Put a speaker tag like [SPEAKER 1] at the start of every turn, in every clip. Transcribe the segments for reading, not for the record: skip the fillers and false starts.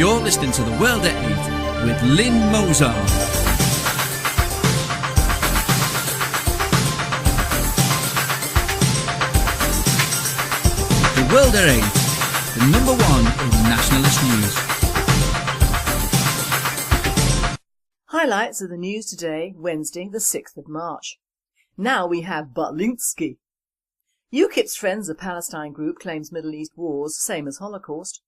[SPEAKER 1] You're listening to The World at 8 with Lynn Mozart. The World at 8, the number one in nationalist news.
[SPEAKER 2] Highlights of the news today, Wednesday the 6th of March. Now we have Butlinski. UKIP's Friends of Palestine group claims Middle East wars same as Holocaust.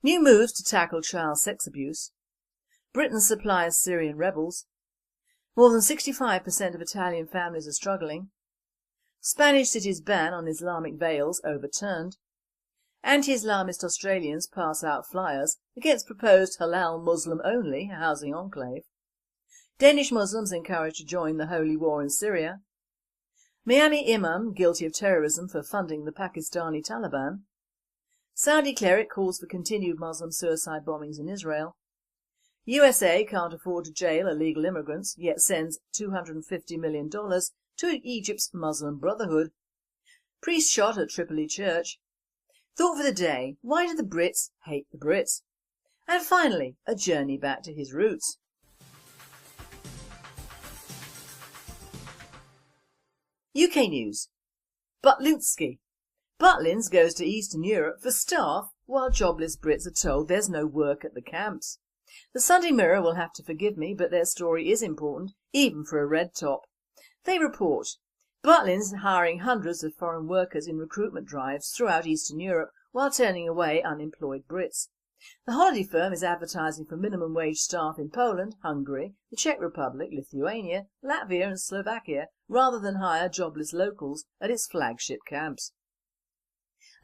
[SPEAKER 2] New moves to tackle child sex abuse. Britain supplies Syrian rebels. More than 65% of Italian families are struggling. Spanish city's ban on Islamic veils overturned. Anti-Islamist Australians pass out flyers against proposed halal Muslim-only housing enclave. Danish Muslims encouraged to join the holy war in Syria. Miami imam guilty of terrorism for funding the Pakistani Taliban. Saudi cleric calls for continued Muslim suicide bombings in Israel. USA can't afford to jail illegal immigrants, yet sends $250 million to Egypt's Muslim Brotherhood. Priest shot at Tripoli church. Thought for the day, why do the Brits hate the Brits? And finally, a journey back to his roots. UK news. Butlinski. Butlins goes to Eastern Europe for staff while jobless Brits are told there's no work at the camps. The Sunday Mirror will have to forgive me, but their story is important, even for a red top. They report, Butlins hiring hundreds of foreign workers in recruitment drives throughout Eastern Europe while turning away unemployed Brits. The holiday firm is advertising for minimum wage staff in Poland, Hungary, the Czech Republic, Lithuania, Latvia and Slovakia rather than hire jobless locals at its flagship camps.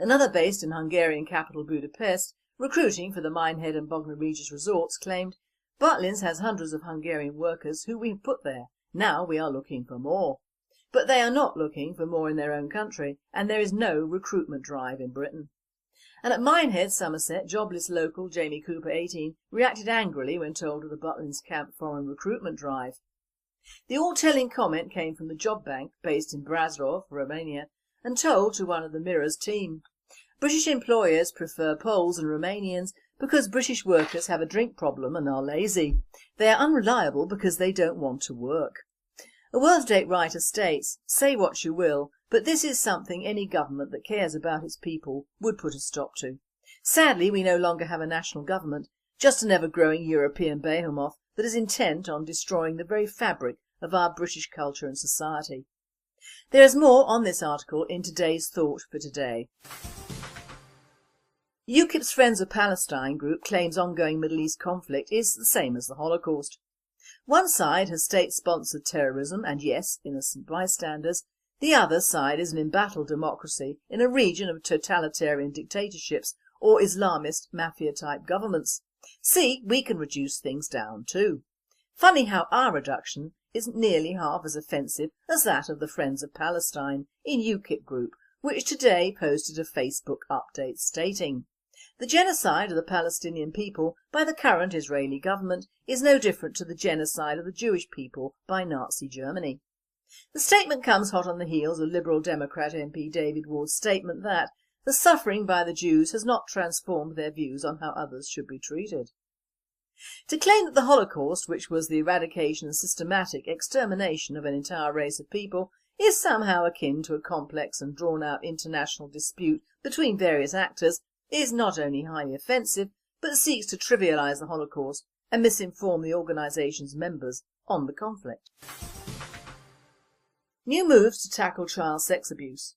[SPEAKER 2] Another based in Hungarian capital Budapest, recruiting for the Minehead and Bognor Regis resorts, claimed, Butlins has hundreds of Hungarian workers who we've put there. Now we are looking for more. But they are not looking for more in their own country, and there is no recruitment drive in Britain. And at Minehead, Somerset, jobless local Jamie Cooper, 18, reacted angrily when told of the Butlins camp foreign recruitment drive. The all-telling comment came from the Job Bank, based in Brasov, Romania, and told to one of the Mirror's team. British employers prefer Poles and Romanians because British workers have a drink problem and are lazy. They are unreliable because they don't want to work. A World Date writer states, say what you will, but this is something any government that cares about its people would put a stop to. Sadly, we no longer have a national government, just an ever-growing European behemoth that is intent on destroying the very fabric of our British culture and society. There is more on this article in today's Thought for Today. UKIP's Friends of Palestine group claims ongoing Middle East conflict is the same as the Holocaust. One side has state-sponsored terrorism and, yes, innocent bystanders. The other side is an embattled democracy in a region of totalitarian dictatorships or Islamist mafia-type governments. See, we can reduce things down too. Funny how our reduction isn't nearly half as offensive as that of the Friends of Palestine in UKIP group, which today posted a Facebook update stating, the genocide of the Palestinian people by the current Israeli government is no different to the genocide of the Jewish people by Nazi Germany. The statement comes hot on the heels of Liberal Democrat MP David Ward's statement that the suffering by the Jews has not transformed their views on how others should be treated. To claim that the Holocaust, which was the eradication and systematic extermination of an entire race of people, is somehow akin to a complex and drawn-out international dispute between various actors is not only highly offensive, but seeks to trivialise the Holocaust and misinform the organisation's members on the conflict. New moves to tackle child sex abuse.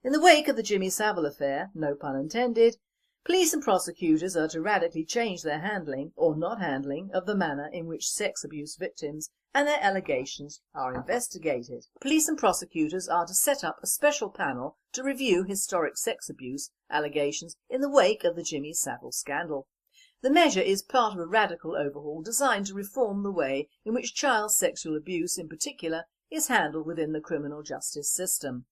[SPEAKER 2] In the wake of the Jimmy Savile affair, no pun intended, police and prosecutors are to radically change their handling, or not handling, of the manner in which sex abuse victims and their allegations are investigated. Police and prosecutors are to set up a special panel to review historic sex abuse allegations in the wake of the Jimmy Savile scandal. The measure is part of a radical overhaul designed to reform the way in which child sexual abuse in particular is handled within the criminal justice system.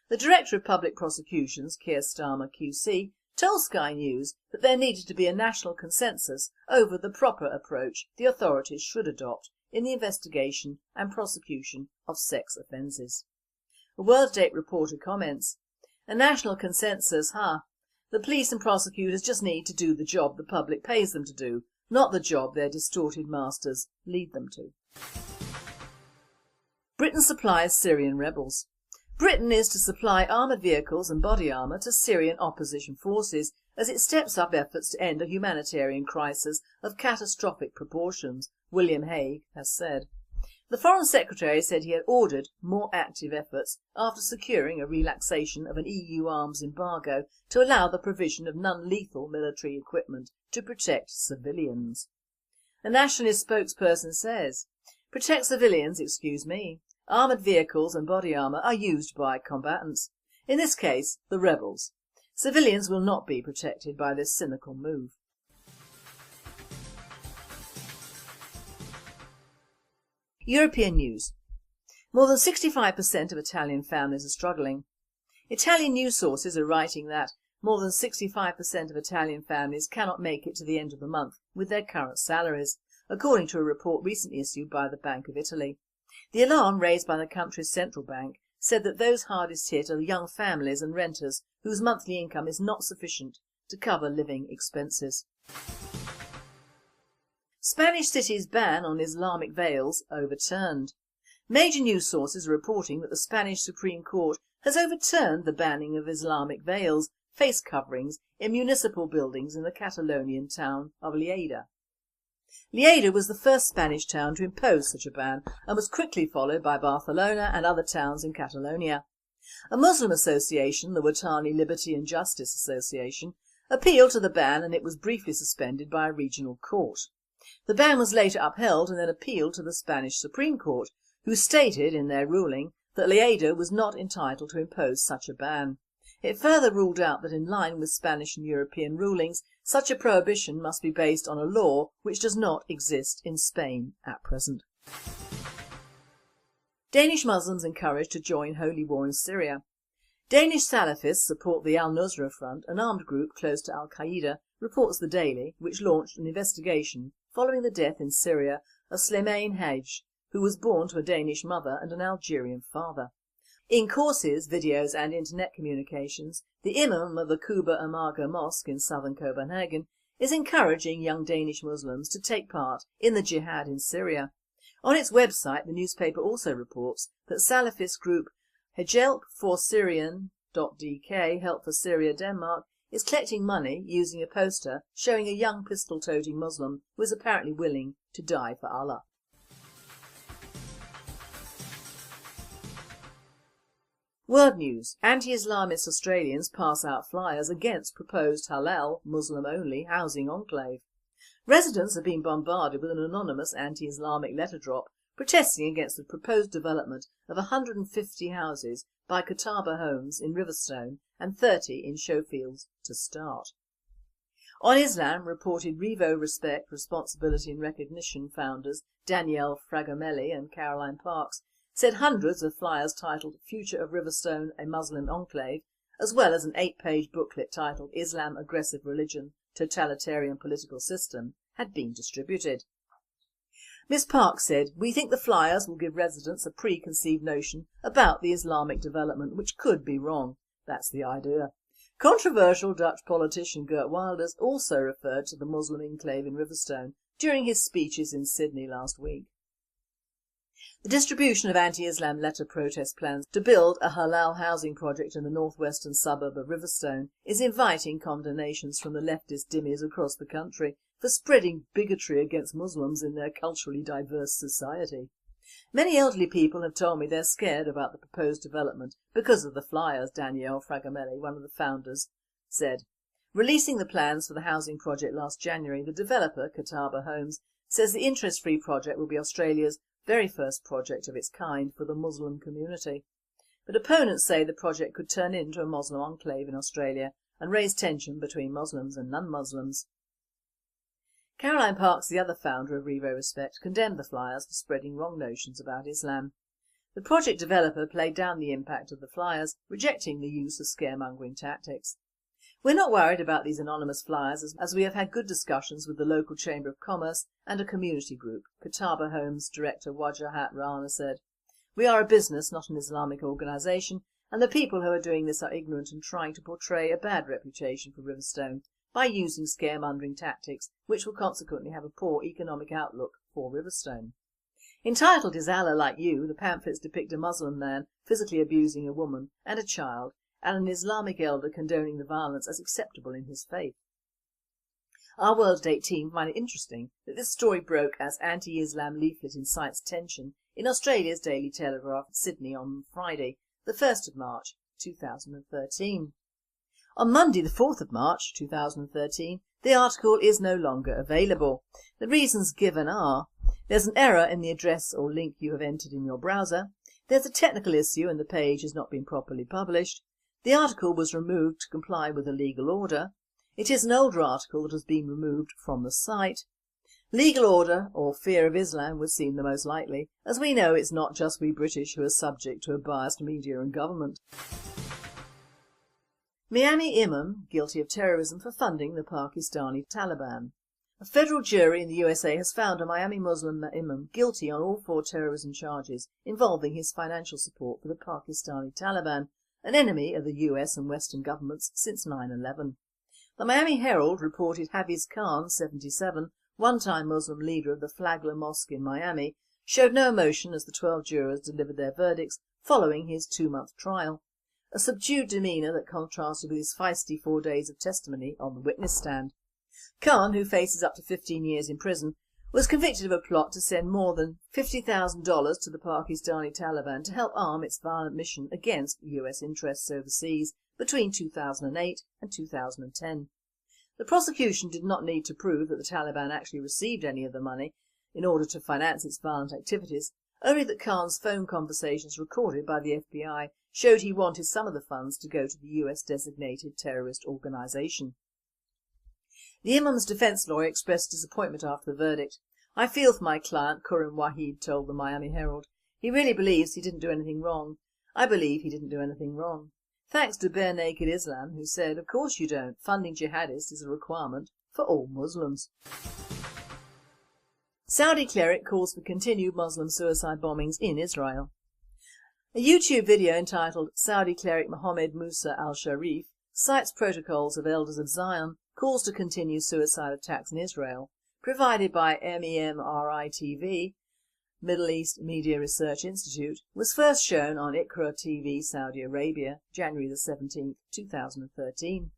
[SPEAKER 2] The Director of Public Prosecutions, Keir Starmer QC, told Sky News that there needed to be a national consensus over the proper approach the authorities should adopt in the investigation and prosecution of sex offences. A World Date reporter comments, a national consensus, The police and prosecutors just need to do the job the public pays them to do, not the job their distorted masters lead them to. Britain supplies Syrian rebels. Britain is to supply armoured vehicles and body armour to Syrian opposition forces as it steps up efforts to end a humanitarian crisis of catastrophic proportions, William Hague has said. The Foreign Secretary said he had ordered more active efforts after securing a relaxation of an EU arms embargo to allow the provision of non-lethal military equipment to protect civilians. A nationalist spokesperson says, "Protect civilians, excuse me. Armoured vehicles and body armour are used by combatants, in this case the rebels. Civilians will not be protected by this cynical move." European news. More than 65% of Italian families are struggling. Italian news sources are writing that more than 65% of Italian families cannot make it to the end of the month with their current salaries, according to a report recently issued by the Bank of Italy. The alarm raised by the country's central bank said that those hardest hit are young families and renters whose monthly income is not sufficient to cover living expenses. Spanish city's ban on Islamic veils overturned. Major news sources are reporting that the Spanish Supreme Court has overturned the banning of Islamic veils, face coverings, in municipal buildings in the Catalonian town of Lleida. Lleida was the first Spanish town to impose such a ban and was quickly followed by Barcelona and other towns in Catalonia. A Muslim association, the Watani Liberty and Justice Association, appealed to the ban and it was briefly suspended by a regional court. The ban was later upheld and then appealed to the Spanish Supreme Court, who stated in their ruling that Lleida was not entitled to impose such a ban. It further ruled out that in line with Spanish and European rulings, such a prohibition must be based on a law which does not exist in Spain at present. Danish Muslims encouraged to join holy war in Syria. Danish Salafists support the Al-Nusra Front, an armed group close to Al-Qaeda, reports the Daily, which launched an investigation following the death in Syria of Slimane Haj, who was born to a Danish mother and an Algerian father. In courses, videos and internet communications, the Imam of the Kuba Amaga Mosque in southern Copenhagen is encouraging young Danish Muslims to take part in the jihad in Syria. On its website, the newspaper also reports that Salafist group Help for Syrian.dk, Help for Syria Denmark, is collecting money using a poster showing a young pistol-toting Muslim who is apparently willing to die for Allah. World news. Anti-Islamist Australians pass out flyers against proposed halal, Muslim-only housing enclave. Residents have been bombarded with an anonymous anti-Islamic letter drop protesting against the proposed development of 150 houses by Catawba Homes in Riverstone and 30 in Showfields to start. On Islam, reported Revo Respect, Responsibility and Recognition founders Danielle Fragamelli and Caroline Parks said hundreds of flyers titled Future of Riverstone, a Muslim Enclave, as well as an 8-page booklet titled Islam Aggressive Religion, Totalitarian Political System, had been distributed. Ms Parks said, "We think the flyers will give residents a preconceived notion about the Islamic development which could be wrong. That's the idea." Controversial Dutch politician Geert Wilders also referred to the Muslim enclave in Riverstone during his speeches in Sydney last week. The distribution of anti-Islam letter protest plans to build a halal housing project in the northwestern suburb of Riverstone is inviting condemnations from the leftist dhimmis across the country for spreading bigotry against Muslims in their culturally diverse society. Many elderly people have told me they're scared about the proposed development because of the flyers, Danielle Fragamelli, one of the founders, said. Releasing the plans for the housing project last January, the developer, Catawba Homes, says the interest-free project will be Australia's very first project of its kind for the Muslim community. But opponents say the project could turn into a Muslim enclave in Australia and raise tension between Muslims and non-Muslims. Caroline Parks, the other founder of Revo Respect, condemned the flyers for spreading wrong notions about Islam. The project developer played down the impact of the flyers, rejecting the use of scaremongering tactics. "We're not worried about these anonymous flyers as we have had good discussions with the local Chamber of Commerce and a community group," Catawba Homes director Wajahat Rana said. "We are a business, not an Islamic organisation, and the people who are doing this are ignorant and trying to portray a bad reputation for Riverstone by using scaremongering tactics which will consequently have a poor economic outlook for Riverstone. Entitled Is Allah Like You?, the pamphlets depict a Muslim man physically abusing a woman and a child and an Islamic elder condoning the violence as acceptable in his faith. Our World at 18 find it interesting that this story broke as anti-Islam leaflet incites tension in Australia's Daily Telegraph in Sydney on Friday, the 1st of March 2013. On Monday the 4th of March 2013, the article is no longer available. The reasons given are: there's an error in the address or link you have entered in your browser, there's a technical issue and the page has not been properly published, the article was removed to comply with a legal order, it is an older article that has been removed from the site. Legal order or fear of Islam would seem the most likely, as we know it's not just we British who are subject to a biased media and government. Miami Imam guilty of terrorism for funding the Pakistani Taliban. A federal jury in the USA has found a Miami Muslim imam guilty on all 4 terrorism charges involving his financial support for the Pakistani Taliban, an enemy of the US and Western governments since 9/11. The Miami Herald reported Hafiz Khan, 77, one-time Muslim leader of the Flagler Mosque in Miami, showed no emotion as the 12 jurors delivered their verdicts following his 2-month trial, a subdued demeanour that contrasted with his feisty 4 days of testimony on the witness stand. Khan, who faces up to 15 years in prison, was convicted of a plot to send more than $50,000 to the Pakistani Taliban to help arm its violent mission against US interests overseas between 2008 and 2010. The prosecution did not need to prove that the Taliban actually received any of the money in order to finance its violent activities, only that Khan's phone conversations recorded by the FBI showed he wanted some of the funds to go to the US designated terrorist organisation. The imam's defence lawyer expressed disappointment after the verdict. "I feel for my client," Quram Wahid told the Miami Herald. "He really believes he didn't do anything wrong. I believe he didn't do anything wrong." Thanks to Bare Naked Islam, who said, "Of course you don't. Funding jihadists is a requirement for all Muslims." Saudi cleric calls for continued Muslim suicide bombings in Israel. A YouTube video entitled "Saudi Cleric Mohammed Musa al-Sharif Cites Protocols of Elders of Zion, Calls to Continue Suicide Attacks in Israel," provided by MEMRI-TV, Middle East Media Research Institute, was first shown on Iqra TV Saudi Arabia, January 17, 2013.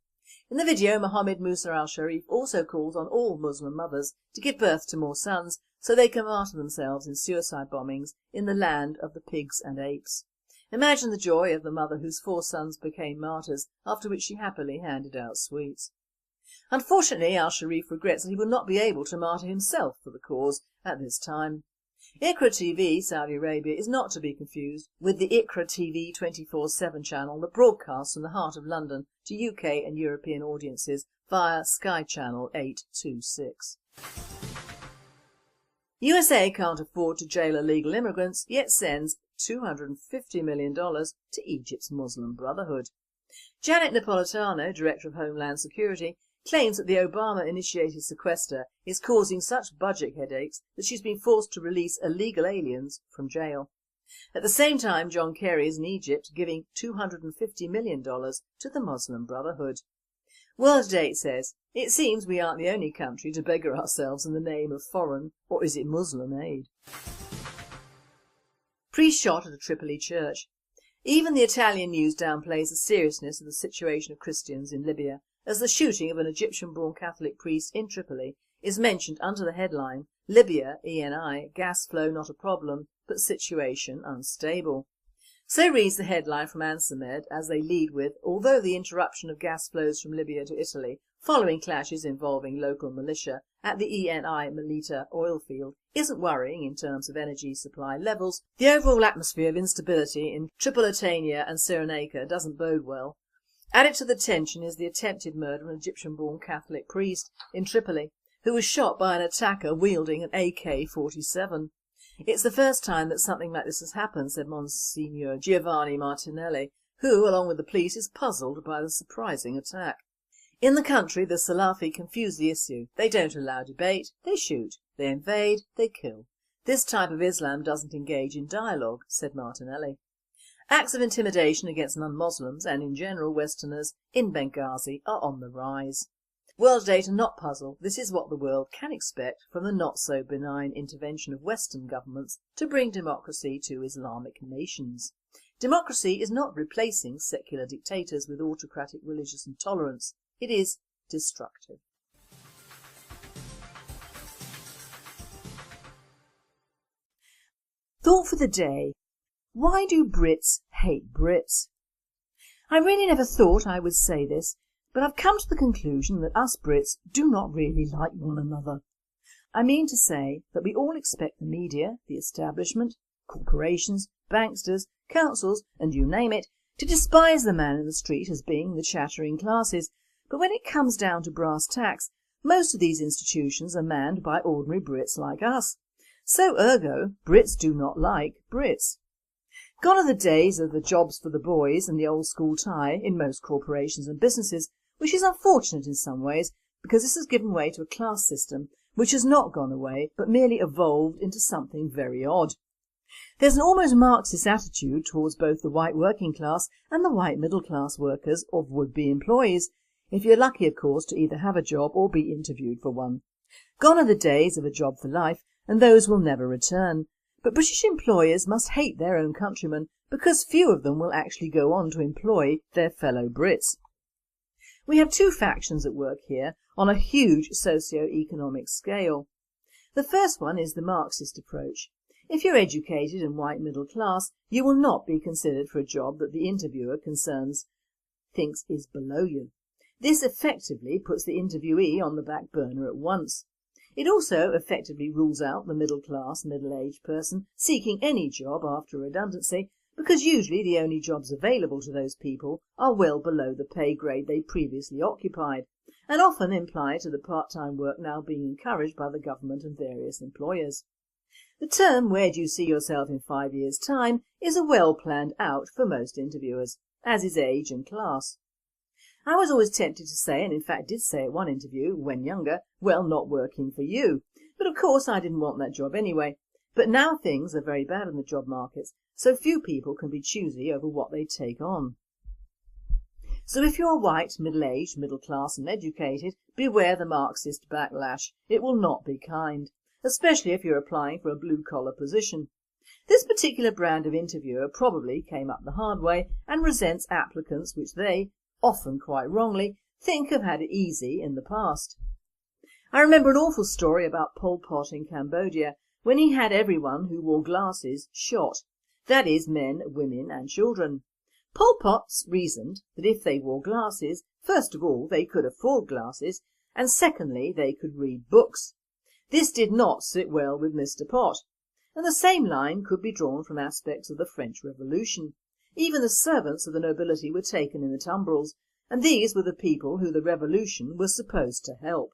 [SPEAKER 2] In the video, Mohammed Musa al-Sharif also calls on all Muslim mothers to give birth to more sons so they can martyr themselves in suicide bombings in the land of the pigs and apes. Imagine the joy of the mother whose 4 sons became martyrs, after which she happily handed out sweets. Unfortunately, al-Sharif regrets that he will not be able to martyr himself for the cause at this time. Iqra TV Saudi Arabia is not to be confused with the Iqra TV 24/7 channel that broadcasts from the heart of London to UK and European audiences via Sky Channel 826. USA can't afford to jail illegal immigrants, yet sends $250 million to Egypt's Muslim Brotherhood. Janet Napolitano, Director of Homeland Security, claims that the Obama-initiated sequester is causing such budget headaches that she's been forced to release illegal aliens from jail. At the same time, John Kerry is in Egypt giving $250 million to the Muslim Brotherhood. World at 8 says, "It seems we aren't the only country to beggar ourselves in the name of foreign, or is it Muslim, aid." Priest shot at a Tripoli church. Even the Italian news downplays the seriousness of the situation of Christians in Libya, as the shooting of an Egyptian-born Catholic priest in Tripoli is mentioned under the headline, "Libya, ENI, gas flow not a problem, but situation unstable." So reads the headline from Ansamed, as they lead with, "Although the interruption of gas flows from Libya to Italy following clashes involving local militia at the ENI Melita oil field isn't worrying in terms of energy supply levels, the overall atmosphere of instability in Tripolitania and Cyrenaica doesn't bode well. Added to the tension is the attempted murder of an Egyptian-born Catholic priest in Tripoli, who was shot by an attacker wielding an AK-47. It's the first time that something like this has happened," said Monsignor Giovanni Martinelli, who, along with the police, is puzzled by the surprising attack. "In the country, the Salafi confuse the issue. They don't allow debate, they shoot. They invade, they kill. This type of Islam doesn't engage in dialogue," said Martinelli. Acts of intimidation against non-Muslims and in general Westerners in Benghazi are on the rise. World data not puzzle, this is what the world can expect from the not so benign intervention of Western governments to bring democracy to Islamic nations. Democracy is not replacing secular dictators with autocratic religious intolerance, it is destructive. Thought for the day. Why do Brits hate Brits? I really never thought I would say this, but I've come to the conclusion that us Brits do not really like one another. I mean to say that we all expect the media, the establishment, corporations, banksters, councils and you name it, to despise the man in the street as being the chattering classes, but when it comes down to brass tacks, most of these institutions are manned by ordinary Brits like us. So ergo, Brits do not like Brits. Gone are the days of the jobs for the boys and the old school tie in most corporations and businesses, which is unfortunate in some ways because this has given way to a class system which has not gone away but merely evolved into something very odd. There's an almost Marxist attitude towards both the white working class and the white middle class workers of would-be employees, if you're lucky of course to either have a job or be interviewed for one. Gone are the days of a job for life, and those will never return. But British employers must hate their own countrymen because few of them will actually go on to employ their fellow Brits. We have two factions at work here on a huge socio-economic scale. The first one is the Marxist approach. If you're educated and white middle class, you will not be considered for a job that the interviewer thinks is below you. This effectively puts the interviewee on the back burner at once. It also effectively rules out the middle-class, middle-aged person seeking any job after redundancy because usually the only jobs available to those people are well below the pay grade they previously occupied and often imply to the part-time work now being encouraged by the government and various employers. The term "where do you see yourself in 5 years' time" is a well-planned out for most interviewers, as is age and class. I was always tempted to say, and in fact did say at one interview, when younger, well, not working for you. But of course I didn't want that job anyway. But now things are very bad in the job markets, so few people can be choosy over what they take on. So if you're white, middle-aged, middle-class and educated, beware the Marxist backlash. It will not be kind, especially if you're applying for a blue-collar position. This particular brand of interviewer probably came up the hard way and resents applicants which they, often quite wrongly, think have had it easy in the past. I remember an awful story about Pol Pot in Cambodia when he had everyone who wore glasses shot, that is men, women and children. Pol Pot reasoned that if they wore glasses, first of all they could afford glasses and secondly they could read books. This did not sit well with Mr. Pot, and the same line could be drawn from aspects of the French Revolution. Even the servants of the nobility were taken in the tumbrils, and these were the people who the revolution was supposed to help.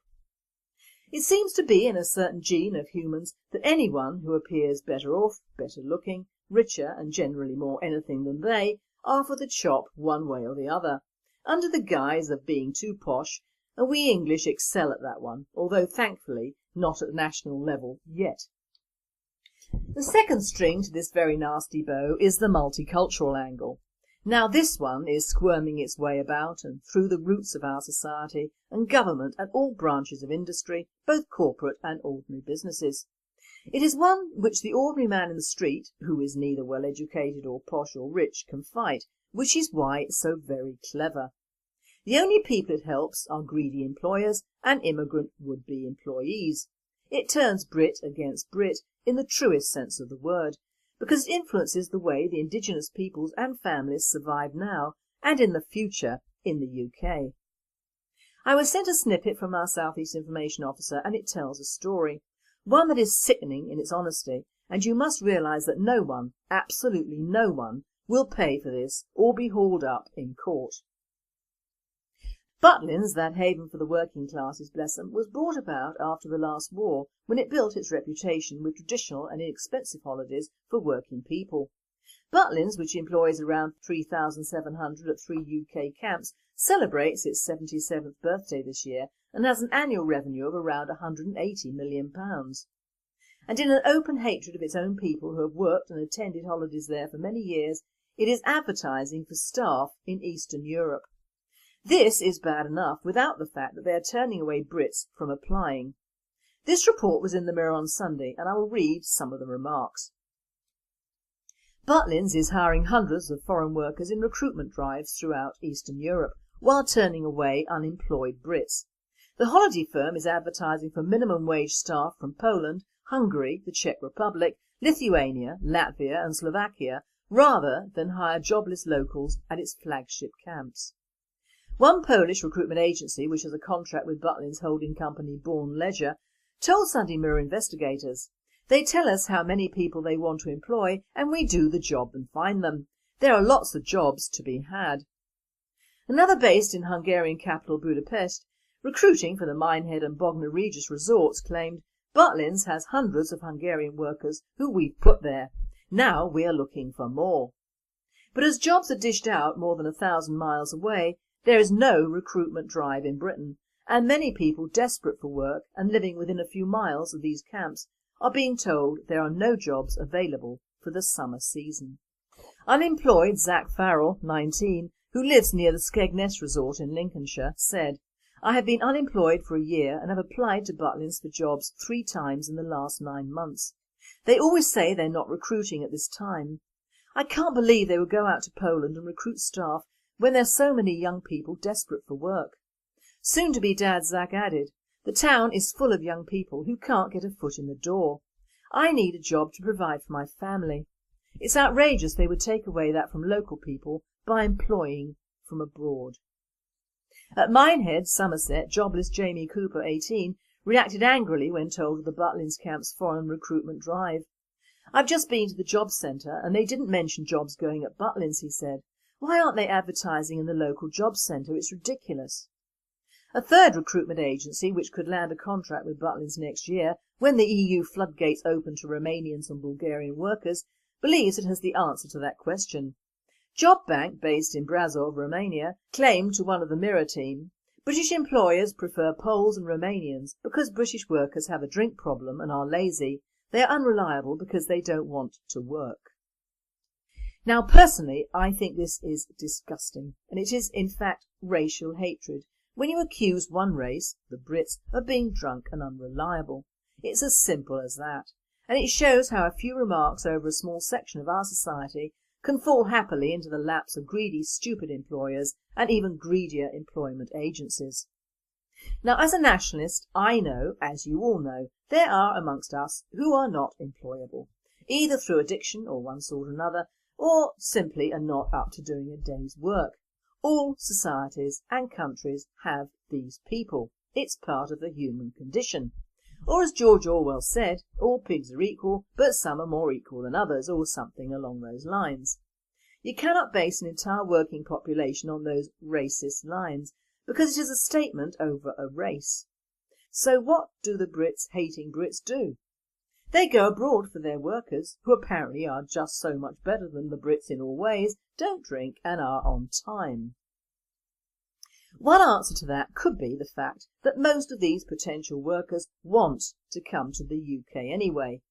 [SPEAKER 2] It seems to be in a certain gene of humans that anyone who appears better off, better looking, richer and generally more anything than they are for the chop one way or the other, under the guise of being too posh, and we English excel at that one, although thankfully not at national level yet. The second string to this very nasty bow is the multicultural angle. Now this one is squirming its way about and through the roots of our society and government and all branches of industry, both corporate and ordinary businesses. It is one which the ordinary man in the street, who is neither well educated or posh or rich, can fight, which is why it's so very clever. The only people it helps are greedy employers and immigrant would-be employees. It turns Brit against Brit in the truest sense of the word, because it influences the way the indigenous peoples and families survive now and in the future in the UK. I was sent a snippet from our South East Information Officer and it tells a story, one that is sickening in its honesty, and you must realise that no one, absolutely no one, will pay for this or be hauled up in court. Butlins, that haven for the working classes, bless them, was brought about after the last war when it built its reputation with traditional and inexpensive holidays for working people. Butlins, which employs around 3,700 at 3 UK camps, celebrates its 77th birthday this year and has an annual revenue of around £180 million. And in an open hatred of its own people who have worked and attended holidays there for many years, It is advertising for staff in Eastern Europe. This is bad enough without the fact that they are turning away Brits from applying. This report was in the Mirror on Sunday and I will read some of the remarks. Butlins is hiring hundreds of foreign workers in recruitment drives throughout Eastern Europe while turning away unemployed Brits. The holiday firm is advertising for minimum wage staff from Poland, Hungary, the Czech Republic, Lithuania, Latvia and Slovakia rather than hire jobless locals at its flagship camps. One Polish recruitment agency, which has a contract with Butlins holding company Born Leisure, told Sunday Mirror investigators, "They tell us how many people they want to employ and we do the job and find them. There are lots of jobs to be had." Another based in Hungarian capital Budapest, recruiting for the Minehead and Bognor Regis resorts, claimed, "Butlins has hundreds of Hungarian workers who we've put there. Now we are looking for more." But as jobs are dished out more than 1,000 miles away, there is no recruitment drive in Britain, and many people desperate for work and living within a few miles of these camps are being told there are no jobs available for the summer season. Unemployed Zach Farrell, 19, who lives near the Skegness resort in Lincolnshire, said, "I have been unemployed for a year and have applied to Butlins for jobs 3 times in the last 9 months. They always say they're not recruiting at this time. I can't believe they would go out to Poland and recruit staff when there's so many young people desperate for work." Soon-to-be dad Zach added, "The town is full of young people who can't get a foot in the door. I need a job to provide for my family. It's outrageous they would take away that from local people by employing from abroad." At Minehead, Somerset, jobless Jamie Cooper, 18, reacted angrily when told of the Butlins camp's foreign recruitment drive. "I've just been to the job centre and they didn't mention jobs going at Butlins," he said. "Why aren't they advertising in the local job centre? It's ridiculous." A third recruitment agency, which could land a contract with Butlins next year when the EU floodgates open to Romanians and Bulgarian workers, believes it has the answer to that question. Job Bank, based in Brasov, Romania, claimed to one of the Mirror team, "British employers prefer Poles and Romanians because British workers have a drink problem and are lazy. They are unreliable because they don't want to work." Now personally, I think this is disgusting, and it is in fact racial hatred when you accuse one race, the Brits, of being drunk and unreliable. It's as simple as that, and it shows how a few remarks over a small section of our society can fall happily into the laps of greedy, stupid employers and even greedier employment agencies. Now, as a nationalist, I know, as you all know, there are amongst us who are not employable, either through addiction or one sort or another, or simply are not up to doing a day's work. All societies and countries have these people. It's part of the human condition. Or as George Orwell said, all pigs are equal, but some are more equal than others, or something along those lines. You cannot base an entire working population on those racist lines, because it is a statement over a race. So what do the Brits-hating Brits do? They go abroad for their workers, who apparently are just so much better than the Brits in all ways, don't drink and are on time. One answer to that could be the fact that most of these potential workers want to come to the UK anyway.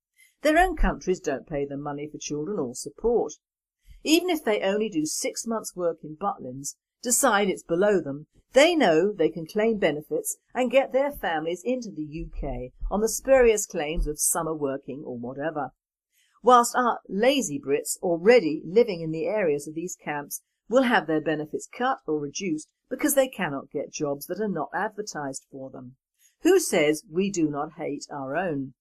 [SPEAKER 2] Their own countries don't pay them money for children or support. Even if they only do 6 months' work in Butlins, decide it's below them, they know they can claim benefits and get their families into the UK on the spurious claims of summer working or whatever. Whilst our lazy Brits already living in the areas of these camps will have their benefits cut or reduced because they cannot get jobs that are not advertised for them. Who says we do not hate our own?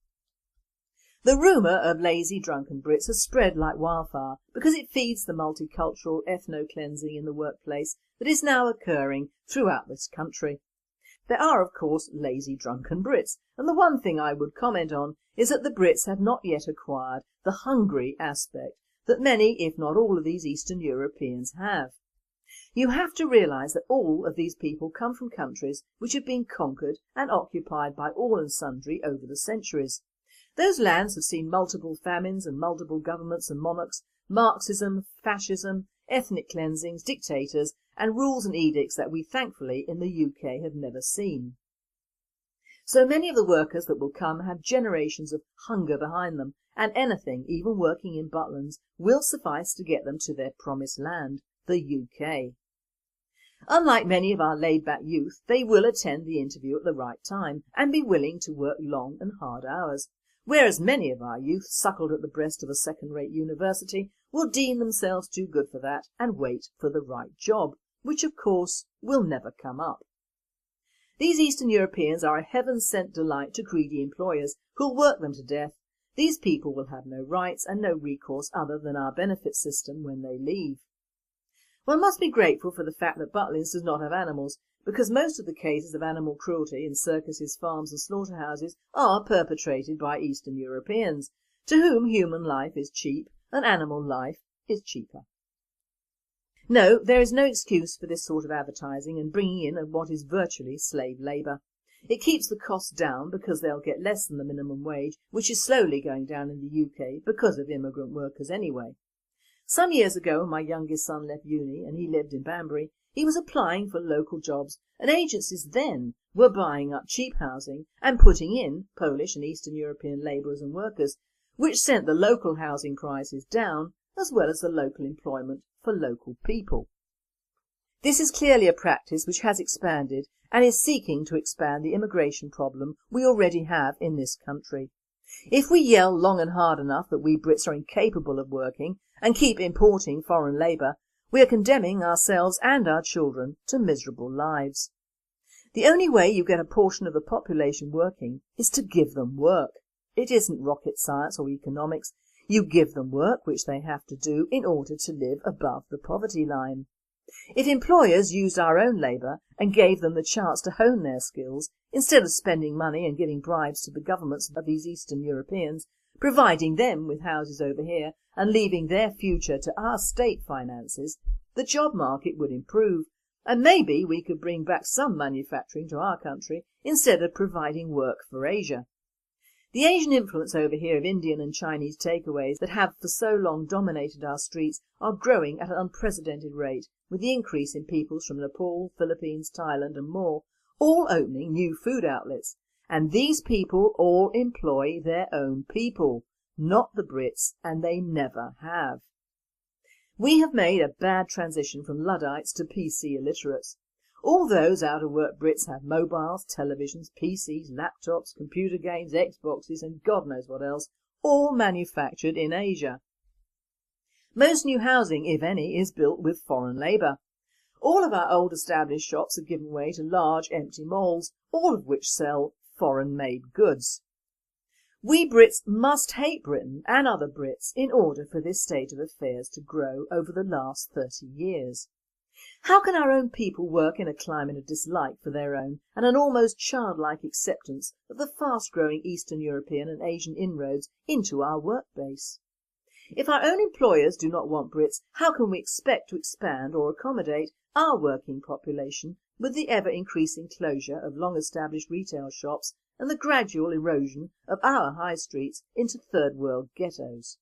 [SPEAKER 2] The rumour of lazy drunken Brits has spread like wildfire because it feeds the multicultural ethno-cleansing in the workplace that is now occurring throughout this country. There are of course lazy drunken Brits, and the one thing I would comment on is that the Brits have not yet acquired the hungry aspect that many, if not all, of these Eastern Europeans have. You have to realise that all of these people come from countries which have been conquered and occupied by all and sundry over the centuries. Those lands have seen multiple famines and multiple governments and monarchs, Marxism, fascism, ethnic cleansings, dictators and rules and edicts that we thankfully in the UK have never seen. So many of the workers that will come have generations of hunger behind them, and anything, even working in Butlins, will suffice to get them to their promised land, the UK. Unlike many of our laid-back youth, they will attend the interview at the right time and be willing to work long and hard hours, whereas many of our youth, suckled at the breast of a second-rate university, will deem themselves too good for that and wait for the right job, which of course will never come up. These Eastern Europeans are a heaven-sent delight to greedy employers who'll work them to death. These people will have no rights and no recourse other than our benefit system when they leave. One must be grateful for the fact that Butlins does not have animals, because most of the cases of animal cruelty in circuses, farms and slaughterhouses are perpetrated by Eastern Europeans, to whom human life is cheap and animal life is cheaper. No, there is no excuse for this sort of advertising and bringing in of what is virtually slave labour. It keeps the costs down because they'll get less than the minimum wage, which is slowly going down in the UK because of immigrant workers anyway. Some years ago, when my youngest son left uni and he lived in Banbury, he was applying for local jobs, and agencies then were buying up cheap housing and putting in Polish and Eastern European labourers and workers, which sent the local housing prices down as well as the local employment for local people. This is clearly a practice which has expanded and is seeking to expand the immigration problem we already have in this country. If we yell long and hard enough that we Brits are incapable of working and keep importing foreign labour, we are condemning ourselves and our children to miserable lives. The only way you get a portion of the population working is to give them work. It isn't rocket science or economics. You give them work which they have to do in order to live above the poverty line. If employers used our own labour and gave them the chance to hone their skills, instead of spending money and giving bribes to the governments of these Eastern Europeans, providing them with houses over here and leaving their future to our state finances, the job market would improve, and maybe we could bring back some manufacturing to our country instead of providing work for Asia. The Asian influence over here of Indian and Chinese takeaways that have for so long dominated our streets are growing at an unprecedented rate, with the increase in peoples from Nepal, Philippines, Thailand and more, all opening new food outlets. And these people all employ their own people, not the Brits, and they never have. We have made a bad transition from Luddites to PC illiterates. All those out-of-work Brits have mobiles, televisions, PCs, laptops, computer games, Xboxes and God knows what else, all manufactured in Asia. Most new housing, if any, is built with foreign labour. All of our old established shops have given way to large empty malls, all of which sell foreign-made goods. We Brits must hate Britain and other Brits in order for this state of affairs to grow over the last 30 years. How can our own people work in a climate of dislike for their own and an almost childlike acceptance of the fast-growing Eastern European and Asian inroads into our work base? If our own employers do not want Brits, how can we expect to expand or accommodate our working population with the ever-increasing closure of long-established retail shops and the gradual erosion of our high streets into third-world ghettos?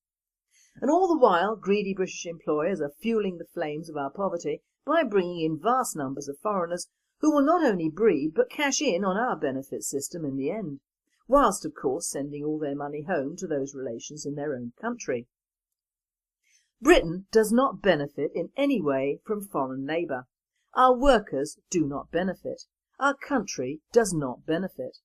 [SPEAKER 2] And all the while, greedy British employers are fuelling the flames of our poverty by bringing in vast numbers of foreigners who will not only breed but cash in on our benefit system in the end, whilst of course sending all their money home to those relations in their own country. Britain does not benefit in any way from foreign labour. Our workers do not benefit. Our country does not benefit.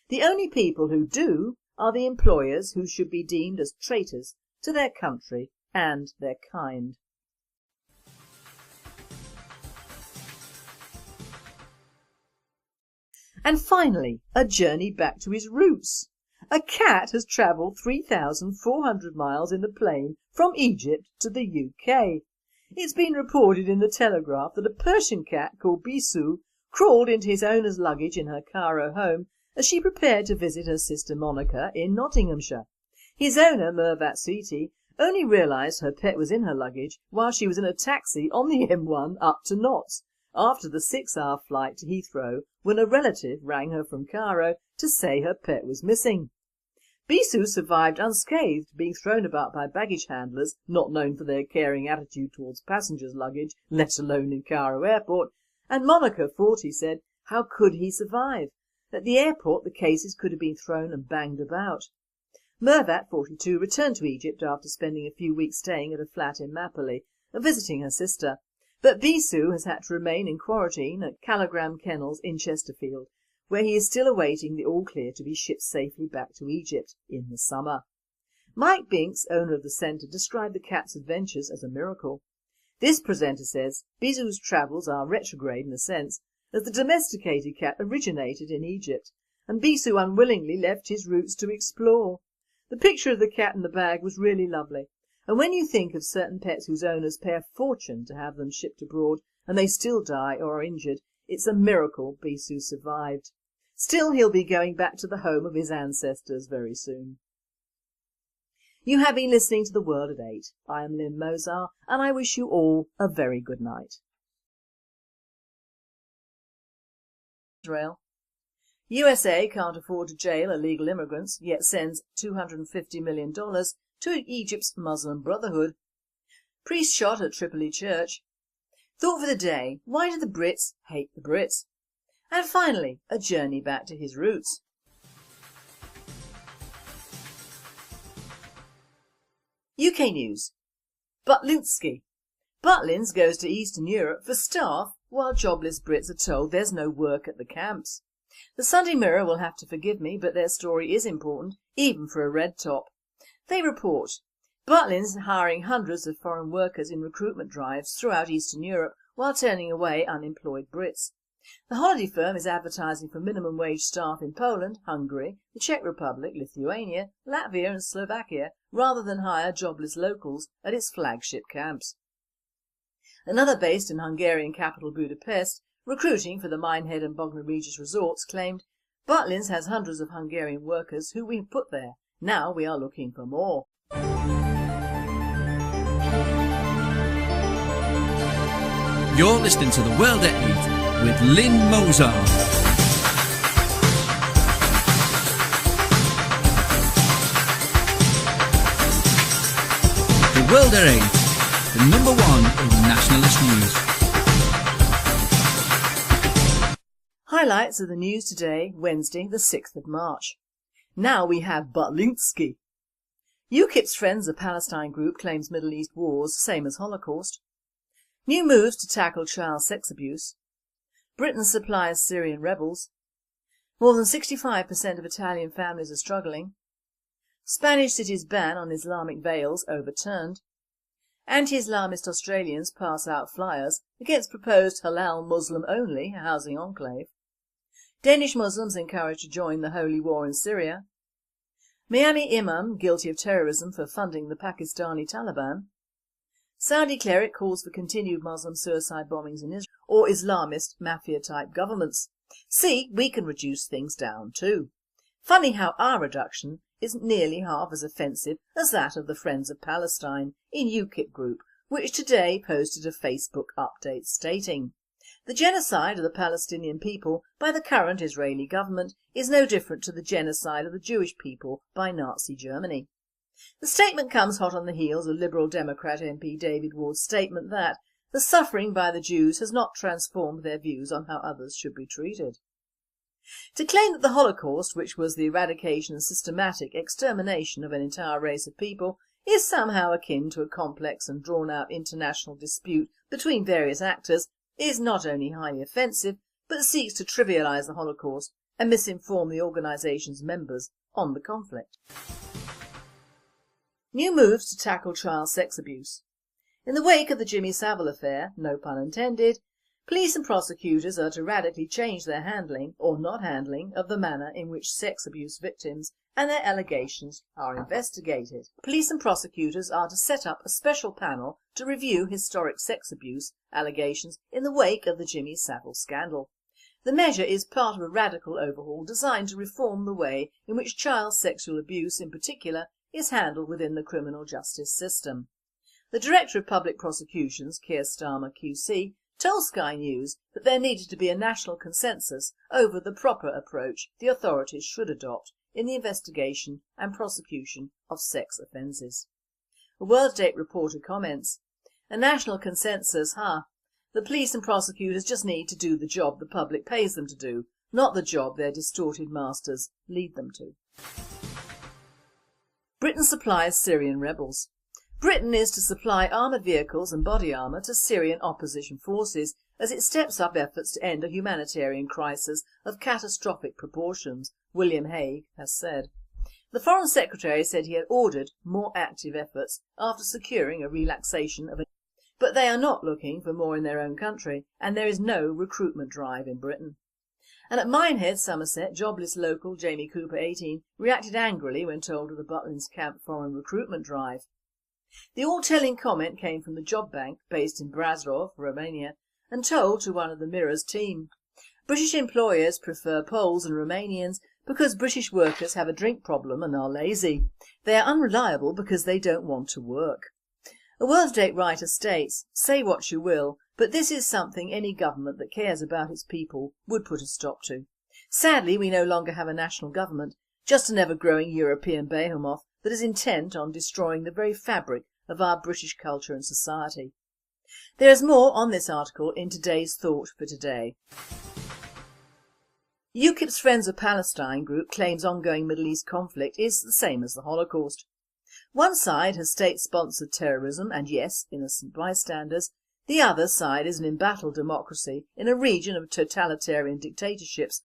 [SPEAKER 2] The only people who do are the employers, who should be deemed as traitors to their country and their kind. And finally, a journey back to his roots. A cat has travelled 3,400 miles in a plane from Egypt to the UK. It's been reported in the Telegraph that a Persian cat called Bisou crawled into his owner's luggage in her Cairo home as she prepared to visit her sister Monica in Nottinghamshire. His owner, Mervat Sweetie, only realised her pet was in her luggage while she was in a taxi on the M1 up to Notts, after the 6-hour flight to Heathrow, when a relative rang her from Cairo to say her pet was missing. Bisou survived unscathed, being thrown about by baggage handlers not known for their caring attitude towards passengers' luggage, let alone in Cairo airport, and Monica, 40, said, "How could he survive? At the airport the cases could have been thrown and banged about. Mervat, 42, returned to Egypt after spending a few weeks staying at a flat in Mapoli and visiting her sister, but Bisou has had to remain in quarantine at Calagram Kennels in Chesterfield, where he is still awaiting the all-clear to be shipped safely back to Egypt in the summer. Mike Binks, owner of the centre, described the cat's adventures as a miracle. This presenter says Bisou's travels are retrograde in a sense, as the domesticated cat originated in Egypt, and Bisou unwillingly left his roots to explore. The picture of the cat in the bag was really lovely, and when you think of certain pets whose owners pay a fortune to have them shipped abroad and they still die or are injured, it's a miracle Bisou survived. Still, he'll be going back to the home of his ancestors very soon. You have been listening to The World at 8. I am Lynn Mozart and I wish you all a very good night. Israel. USA can't afford to jail illegal immigrants, yet sends $250 million to Egypt's Muslim Brotherhood. Priest shot at Tripoli church. Thought for the day, why do the Brits hate the Brits? And finally, a journey back to his roots. UK News. Butlinski. Butlins goes to Eastern Europe for staff while jobless Brits are told there's no work at the camps. The Sunday Mirror will have to forgive me, but their story is important, even for a red top. They report, Butlins hiring hundreds of foreign workers in recruitment drives throughout Eastern Europe while turning away unemployed Brits. The holiday firm is advertising for minimum wage staff in Poland, Hungary, the Czech Republic, Lithuania, Latvia and Slovakia rather than hire jobless locals at its flagship camps. Another based in Hungarian capital Budapest, recruiting for the Minehead and Bognor Regis resorts, claimed, Butlins has hundreds of Hungarian workers who we put there. Now we are looking for more.
[SPEAKER 1] You're listening to The World at 8 with Lynn Mozart. The World at 8, the number one in nationalist news.
[SPEAKER 2] Highlights of the news today, Wednesday the 6th of March. Now we have Butlinski. UKIP's Friends of Palestine group claims Middle East wars same as Holocaust. New moves to tackle child sex abuse. Britain supplies Syrian rebels. More than 65% of Italian families are struggling. Spanish city's ban on Islamic veils overturned. Anti-Islamist Australians pass out flyers against proposed halal Muslim-only housing enclave. Danish Muslims encouraged to join the holy war in Syria. Miami imam guilty of terrorism for funding the Pakistani Taliban. Saudi cleric calls for continued Muslim suicide bombings in Israel or Islamist mafia-type governments. See, we can reduce things down too. Funny how our reduction isn't nearly half as offensive as that of the Friends of Palestine in UKIP group, which today posted a Facebook update stating, the genocide of the Palestinian people by the current Israeli government is no different to the genocide of the Jewish people by Nazi Germany. The statement comes hot on the heels of Liberal Democrat MP David Ward's statement that the suffering by the Jews has not transformed their views on how others should be treated. To claim that the Holocaust, which was the eradication and systematic extermination of an entire race of people, is somehow akin to a complex and drawn-out international dispute between various actors is not only highly offensive, but seeks to trivialise the Holocaust and misinform the organisation's members on the conflict. New moves to tackle child sex abuse. In the wake of the Jimmy Savile affair, no pun intended, police and prosecutors are to radically change their handling, or not handling, of the manner in which sex abuse victims and their allegations are investigated. Police and prosecutors are to set up a special panel to review historic sex abuse allegations in the wake of the Jimmy Savile scandal. The measure is part of a radical overhaul designed to reform the way in which child sexual abuse in particular is handled within the criminal justice system. The Director of Public Prosecutions, Keir Starmer QC, told Sky News that there needed to be a national consensus over the proper approach the authorities should adopt in the investigation and prosecution of sex offences. A World Date reporter comments, a national consensus, The police and prosecutors just need to do the job the public pays them to do, not the job their distorted masters lead them to. Britain supplies Syrian rebels. Britain is to supply armoured vehicles and body armour to Syrian opposition forces as it steps up efforts to end a humanitarian crisis of catastrophic proportions, William Hague has said. The Foreign Secretary said he had ordered more active efforts after securing a relaxation of it, but they are not looking for more in their own country, and there is no recruitment drive in Britain. And at Minehead, Somerset, jobless local Jamie Cooper, 18, reacted angrily when told of the Butlins camp foreign recruitment drive. The all-telling comment came from the Job Bank, based in Brasov, Romania, and told to one of the Mirror's team. British employers prefer Poles and Romanians because British workers have a drink problem and are lazy. They are unreliable because they don't want to work. A Worthdate writer states, "Say what you will, but this is something any government that cares about its people would put a stop to. Sadly, we no longer have a national government, just an ever-growing European behemoth that is intent on destroying the very fabric of our British culture and society." There is more on this article in today's Thought for Today. UKIP's Friends of Palestine group claims ongoing Middle East conflict is the same as the Holocaust. One side has state-sponsored terrorism and, yes, innocent bystanders. The other side is an embattled democracy in a region of totalitarian dictatorships